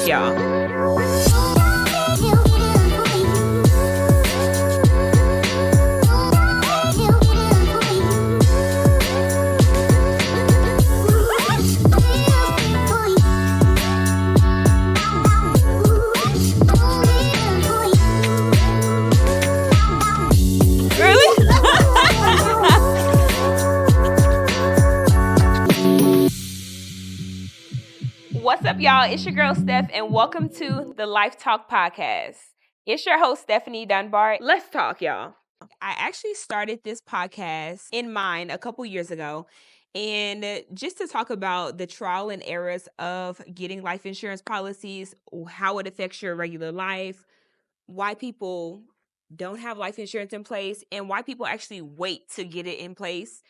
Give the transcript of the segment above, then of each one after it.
talk, y'all. Really? What's up, y'all? It's your girl, Steph, and welcome to the Life Talk Podcast. It's your host, Stephanie Dunbar. Let's talk, y'all. I actually started this podcast in mind a couple years ago, and just to talk about the trial and errors of getting life insurance policies, how it affects your regular life, why people don't have life insurance in place, and why people actually wait to get it in place.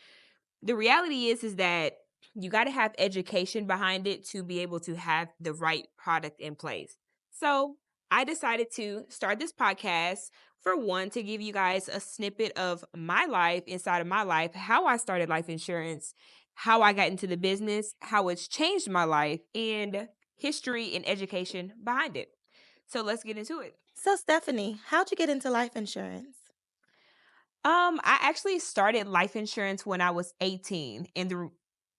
The reality is that you got to have education behind it to be able to have the right product in place. So I decided to start this podcast for one, to give you guys a snippet of my life inside of my life, how I started life insurance, how I got into the business, how it's changed my life, and history and education behind it. So let's get into it. So, Stephanie, how'd you get into life insurance? I actually started life insurance when I was 18. And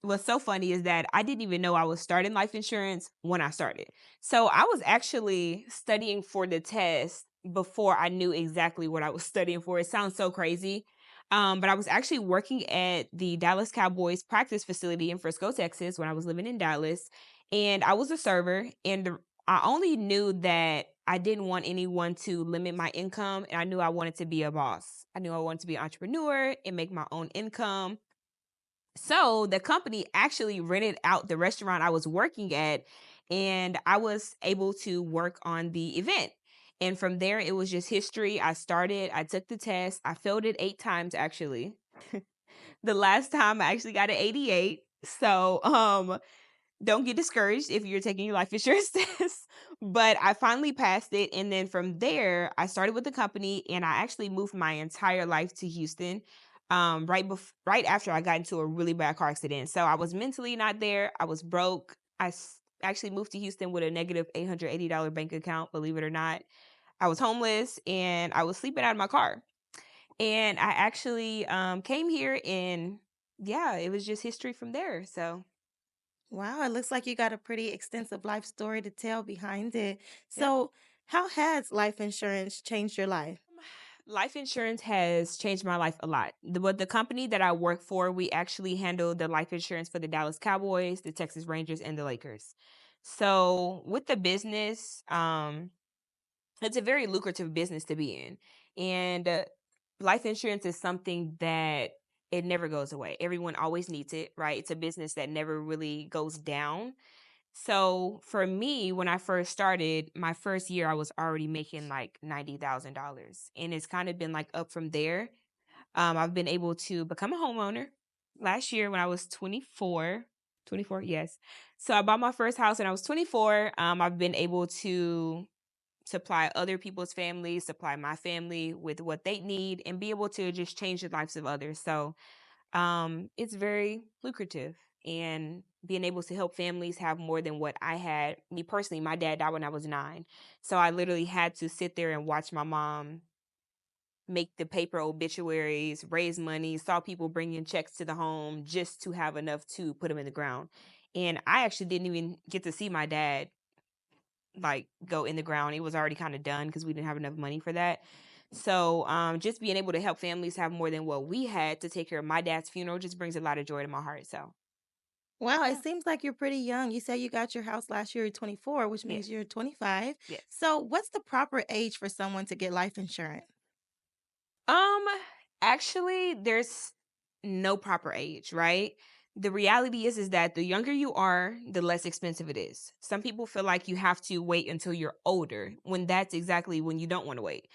what's so funny is that I didn't even know I was starting life insurance when I started. So I was actually studying for the test before I knew exactly what I was studying for. It sounds so crazy. But I was actually working at the Dallas Cowboys practice facility in Frisco, Texas, when I was living in Dallas. And I was a server. And I only knew that I didn't want anyone to limit my income, and I knew I wanted to be a boss. I knew I wanted to be an entrepreneur and make my own income. So the company actually rented out the restaurant I was working at, and I was able to work on the event. And from there, it was just history. I took the test. I failed it 8 times, actually. The last time I actually got an 88. So, don't get discouraged if you're taking your life insurance test. But I finally passed it. And then from there, I started with the company and I actually moved my entire life to Houston. Right after I got into a really bad car accident. So I was mentally not there. I was broke. Actually moved to Houston with a negative $880 bank account, believe it or not. I was homeless and I was sleeping out of my car. And I actually came here and yeah, it was just history from there. So Wow, it looks like you got a pretty extensive life story to tell behind it. yeah. So, how has life insurance changed your life? Life insurance has changed my life a lot. But the company that I work for, we actually handle the life insurance for the Dallas Cowboys, the Texas Rangers, and the Lakers. So with the business, it's a very lucrative business to be in. And life insurance is something that it never goes away. Everyone always needs it, right? It's a business that never really goes down. So for me, when I first started, my first year, I was already making like $90,000. And it's kind of been like up from there. I've been able to become a homeowner last year when I was 24. 24, yes. So I bought my first house when I was 24. I've been able to supply other people's families, supply my family with what they need, and be able to just change the lives of others. So it's very lucrative, and being able to help families have more than what I had. Me personally, my dad died when I was 9. So I literally had to sit there and watch my mom make the paper obituaries, raise money, saw people bringing checks to the home just to have enough to put them in the ground. And I actually didn't even get to see my dad like go in the ground. It was already kind of done because we didn't have enough money for that. So just being able to help families have more than what we had to take care of my dad's funeral just brings a lot of joy to my heart. So Wow, yeah. it seems like you're pretty young. You say you got your house last year, you're 24, which Yes. means you're 25. Yes. So, what's the proper age for someone to get life insurance? Um, actually, there's no proper age, right? The reality is that the younger you are, the less expensive it is. Some people feel like you have to wait until you're older, when that's exactly when you don't want to wait.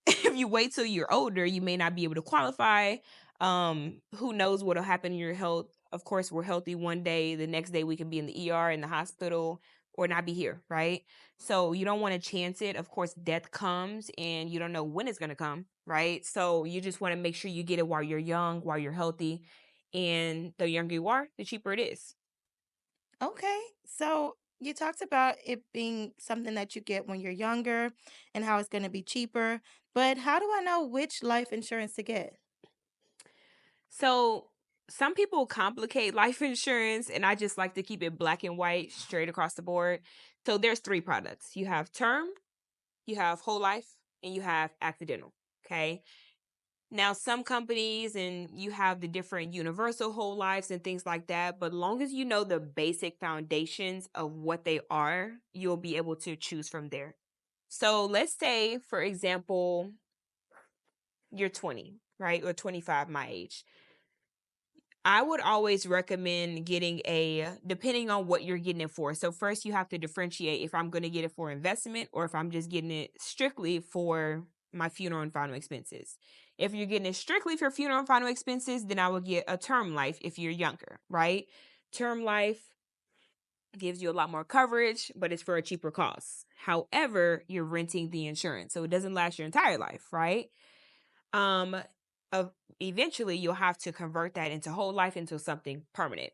If you wait till you're older, you may not be able to qualify. Who knows what'll happen in your health? Of course, we're healthy one day, the next day we can be in the ER, in the hospital, or not be here, right? So you don't want to chance it. Of course, death comes and you don't know when it's going to come, right? So you just want to make sure you get it while you're young, while you're healthy. And the younger you are, the cheaper it is. Okay. So, You talked about it being something that you get when you're younger and how it's going to be cheaper, but how do I know which life insurance to get? So some people complicate life insurance, and I just like to keep it black and white, straight across the board. So there's three products. You have term, you have whole life, and you have accidental. Okay. Now, some companies and you have the different universal whole lives and things like that, but long as you know the basic foundations of what they are, you'll be able to choose from there. So let's say, for example, you're 20, right? Or 25, my age. I would always recommend getting depending on what you're getting it for. So, first, you have to differentiate if I'm going to get it for investment or if I'm just getting it strictly for my funeral and final expenses. If you're getting it strictly for funeral and final expenses, then I would get a term life if you're younger, right? Term life gives you a lot more coverage, but it's for a cheaper cost. However, you're renting the insurance, so it doesn't last your entire life, right? um of Eventually you'll have to convert that into whole life into something permanent.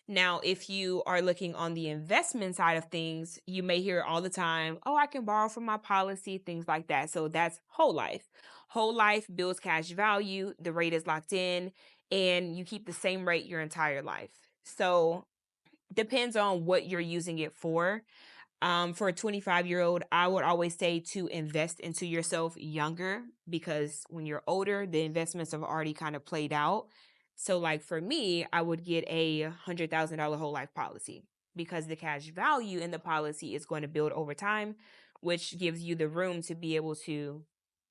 Now, if you are looking on the investment side of things, you may hear all the time, oh, I can borrow from my policy, things like that. So that's whole life. Whole life builds cash value, the rate is locked in, and you keep the same rate your entire life. So depends on what you're using it for a 25-year-old, I would always say to invest into yourself younger because when you're older, the investments have already kind of played out. So, like for me, I would get a $100,000 whole life policy because the cash value in the policy is going to build over time, which gives you the room to be able to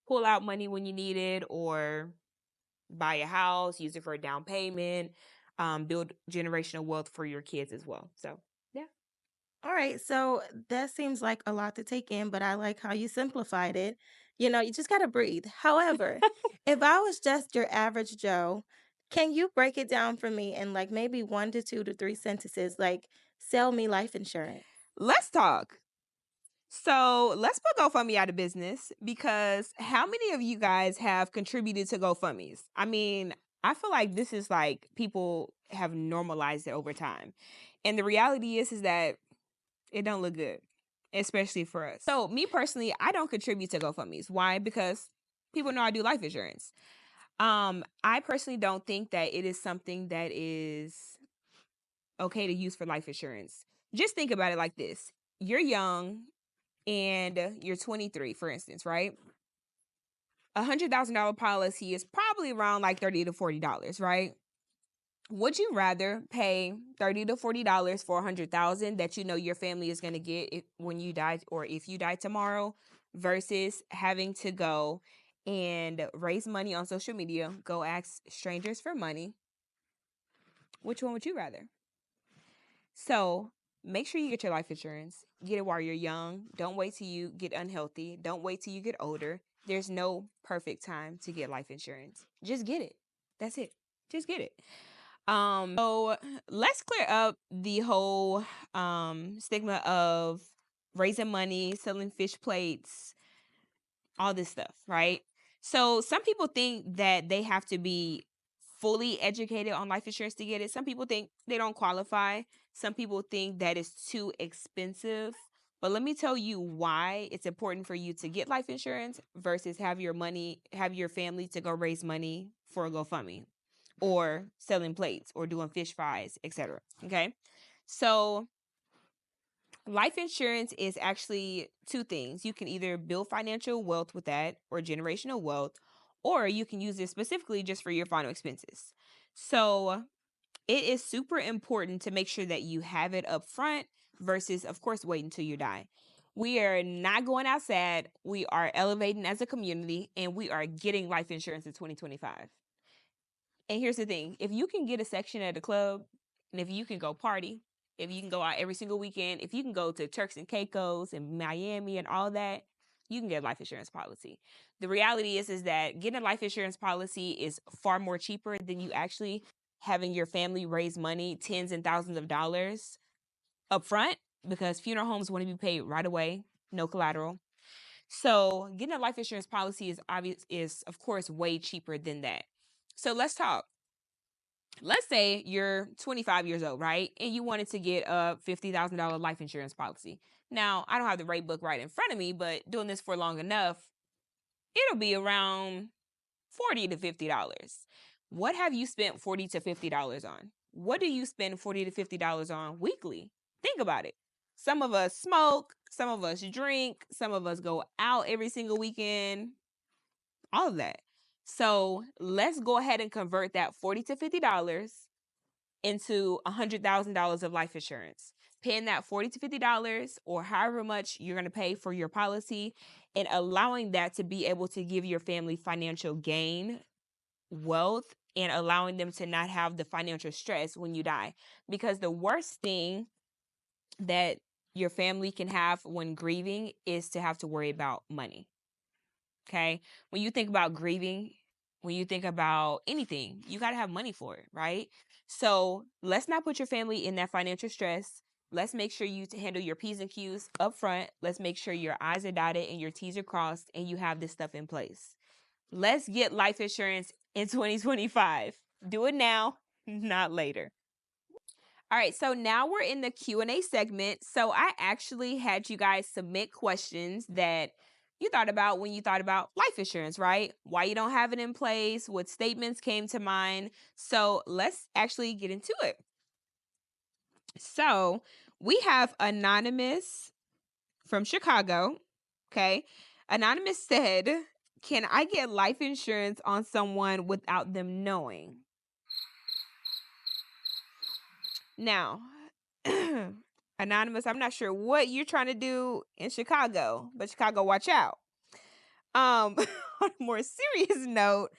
pull out money when you need it or buy a house, use it for a down payment, build generational wealth for your kids as well. So, yeah. All right, so that seems like a lot to take in, but I like how you simplified it. You just got to breathe. However, if I was just your average Joe, can you break it down for me in like maybe 1 to 2 to 3 sentences, like sell me life insurance? Let's talk. So let's put GoFundMe out of business because how many of you guys have contributed to GoFundMe's? I mean, I feel like this is like people have normalized it over time. And the reality is that it don't look good, especially for us. So me personally, I don't contribute to GoFundMe's. Why? Because people know I do life insurance. I personally don't think that it is something that is okay to use for life insurance. Just think about it like this. You're young, and you're 23, for instance, right? $100,000 policy is probably around like $30 to $40, right? Would you rather pay $30 to $40 for 100,000 that you know your family is going to get when you die or if you die tomorrow versus having to go and raise money on social media, go ask strangers for money? Which one would you rather? So make sure you get your life insurance. Get it while you're young. Don't wait till you get unhealthy. Don't wait till you get older. There's no perfect time to get life insurance. Just get it. That's it. Just get it. So let's clear up the whole stigma of raising money, selling fish plates, all this stuff, right? So some people think that they have to be fully educated on life insurance to get it. Some people think they don't qualify. Some people think that it's too expensive. But let me tell you why it's important for you to get life insurance versus have your family to go raise money for a GoFundMe or selling plates or doing fish fries, etc. Okay. So life insurance is actually two things. You can either build financial wealth with that or generational wealth, or you can use it specifically just for your final expenses. So it is super important to make sure that you have it up front versus, of course, wait until you die. We are not going outside. We are elevating as a community and we are getting life insurance in 2025. And here's the thing, if you can get a section at a club, and if you can go party, if you can go out every single weekend, if you can go to Turks and Caicos and Miami and all that, you can get a life insurance policy. The reality is that getting a life insurance policy is far more cheaper than you actually having your family raise money, tens and thousands of dollars up front, because funeral homes want to be paid right away, no collateral. So getting a life insurance policy is of course way cheaper than that. So let's talk. Let's say you're 25 years old, right? And you wanted to get a $50,000 life insurance policy. Now, I don't have the rate book right in front of me, but doing this for long enough, it'll be around $40 to $50. What have you spent $40 to $50 on? What do you spend $40 to $50 on weekly? Think about it. Some of us smoke, some of us drink, some of us go out every single weekend, all of that. So let's go ahead and convert that $40 to $50 into $100,000 of life insurance. Paying that $40 to $50 or however much you're going to pay for your policy, and allowing that to be able to give your family financial gain, wealth, and allowing them to not have the financial stress when you die. Because the worst thing that your family can have when grieving is to have to worry about money. Okay. When you think about grieving, when you think about anything, you got to have money for it, right? So let's not put your family in that financial stress. Let's make sure you handle your P's and Q's up front. Let's make sure your I's are dotted and your T's are crossed and you have this stuff in place. Let's get life insurance in 2025. Do it now, not later. All right, so now we're in the Q&A segment. So I actually had you guys submit questions that you thought about when you thought about life insurance, right? Why you don't have it in place, what statements came to mind. So let's actually get into it. So we have Anonymous from Chicago. Okay. Anonymous said, "Can I get life insurance on someone without them knowing?" Now, Anonymous, I'm not sure what you're trying to do in Chicago, but Chicago, watch out. On a more serious note,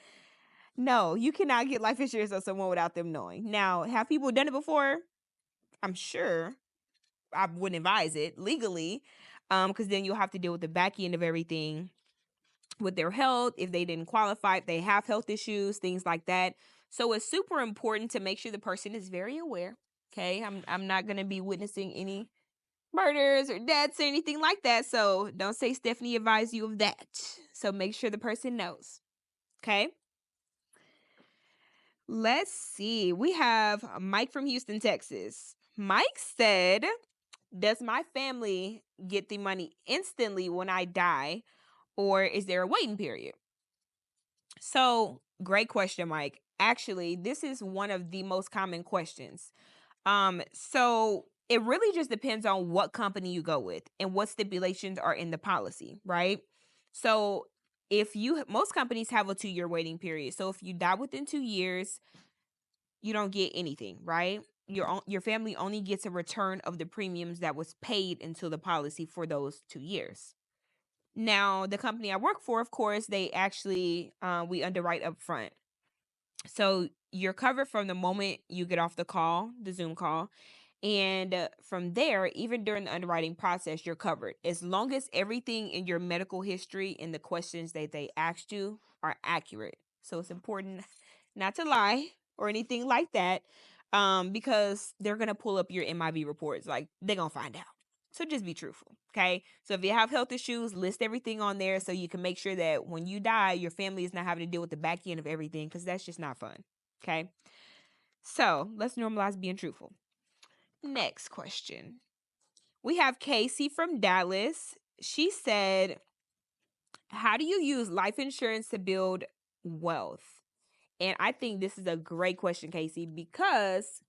no, you cannot get life insurance on someone without them knowing. Now, have people done it before? I'm sure. I wouldn't advise it legally, because then you'll have to deal with the back end of everything with their health, if they didn't qualify, if they have health issues, things like that. So it's super important to make sure the person is very aware. Okay, I'm not gonna be witnessing any murders or deaths or anything like that. So don't say Stephanie advised you of that. So make sure the person knows. Okay. Let's see. We have Mike from Houston, Texas. Mike said, "Does my family get the money instantly when I die, or is there a waiting period?" So, great question, Mike. Actually, this is one of the most common questions. So it really just depends on what company you go with and what stipulations are in the policy, right? So if you most companies have a 2-year waiting period. So if you die within 2 years, you don't get anything, right? Your family only gets a return of the premiums that was paid into the policy for those 2 years. Now, the company I work for, of course, they actually we underwrite up front. So you're covered from the moment you get off the call, the Zoom call. And from there, even during the underwriting process, you're covered as long as everything in your medical history and the questions that they asked you are accurate. So it's important not to lie or anything like that, because they're going to pull up your MIB reports. Like, they're going to find out. So just be truthful. Okay. So if you have health issues, list everything on there so you can make sure that when you die, your family is not having to deal with the back end of everything, because that's just not fun. Okay. So let's normalize being truthful. Next question. We have Casey from Dallas. She said, "How do you use life insurance to build wealth?" And I think this is a great question, Casey, because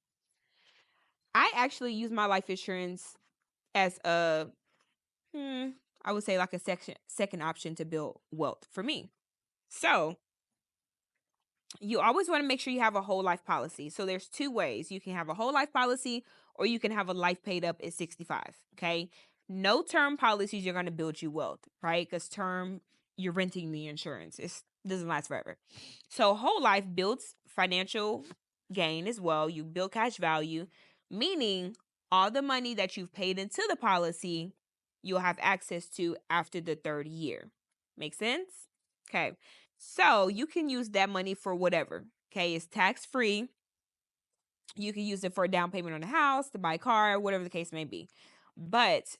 I actually use my life insurance as a, I would say like a second option to build wealth for me. So you always want to make sure you have a whole life policy. So there's two ways. You can have a whole life policy or you can have a life paid up at 65. Okay. No term policies are going to build you wealth, right? Because term, you're renting the insurance. It doesn't last forever. So whole life builds financial gain as well. You build cash value, meaning all the money that you've paid into the policy, you'll have access to after the third year. Make sense? Okay. So you can use that money for whatever. Okay. It's tax free. You can use it for a down payment on a house, to buy a car, whatever the case may be. But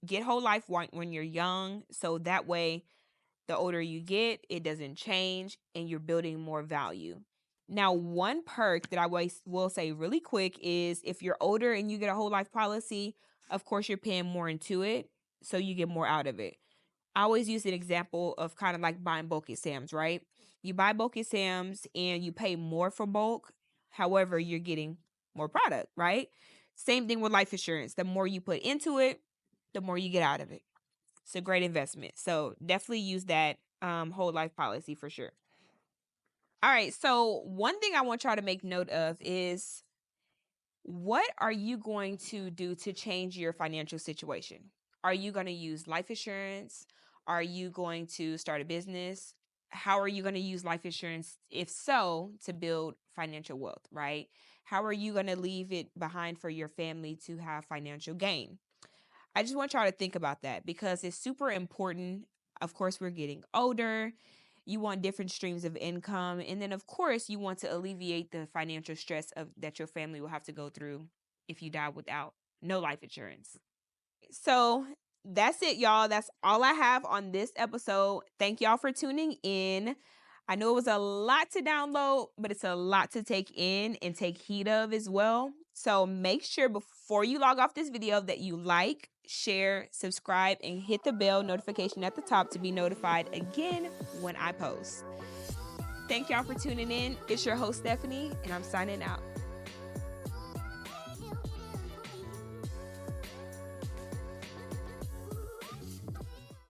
get whole life when you're young. So that way, the older you get, it doesn't change and you're building more value. Now, one perk that I will say really quick is if you're older and you get a whole life policy, of course, you're paying more into it. So you get more out of it. I always use an example of kind of like buying bulk exams, right? You buy bulk exams and you pay more for bulk. However, you're getting more product, right? Same thing with life insurance. The more you put into it, the more you get out of it. It's a great investment. So definitely use that whole life policy for sure. All right. So one thing I want y'all to make note of is what are you going to do to change your financial situation? Are you going to use life insurance? Are you going to start a business? How are you going to use life insurance, if so, to build financial wealth, right? How are you going to leave it behind for your family to have financial gain? I just want y'all to think about that because it's super important. Of course, we're getting older. You want different streams of income. And then, of course, you want to alleviate the financial stress of that your family will have to go through if you die without no life insurance. So that's it, y'all. That's all I have on this episode. Thank y'all for tuning in. I know it was a lot to download, but it's a lot to take in and take heed of as well. So make sure before you log off this video that you like, share, subscribe, and hit the bell notification at the top to be notified again when I post. Thank y'all for tuning in. It's your host, Stephanie, and I'm signing out.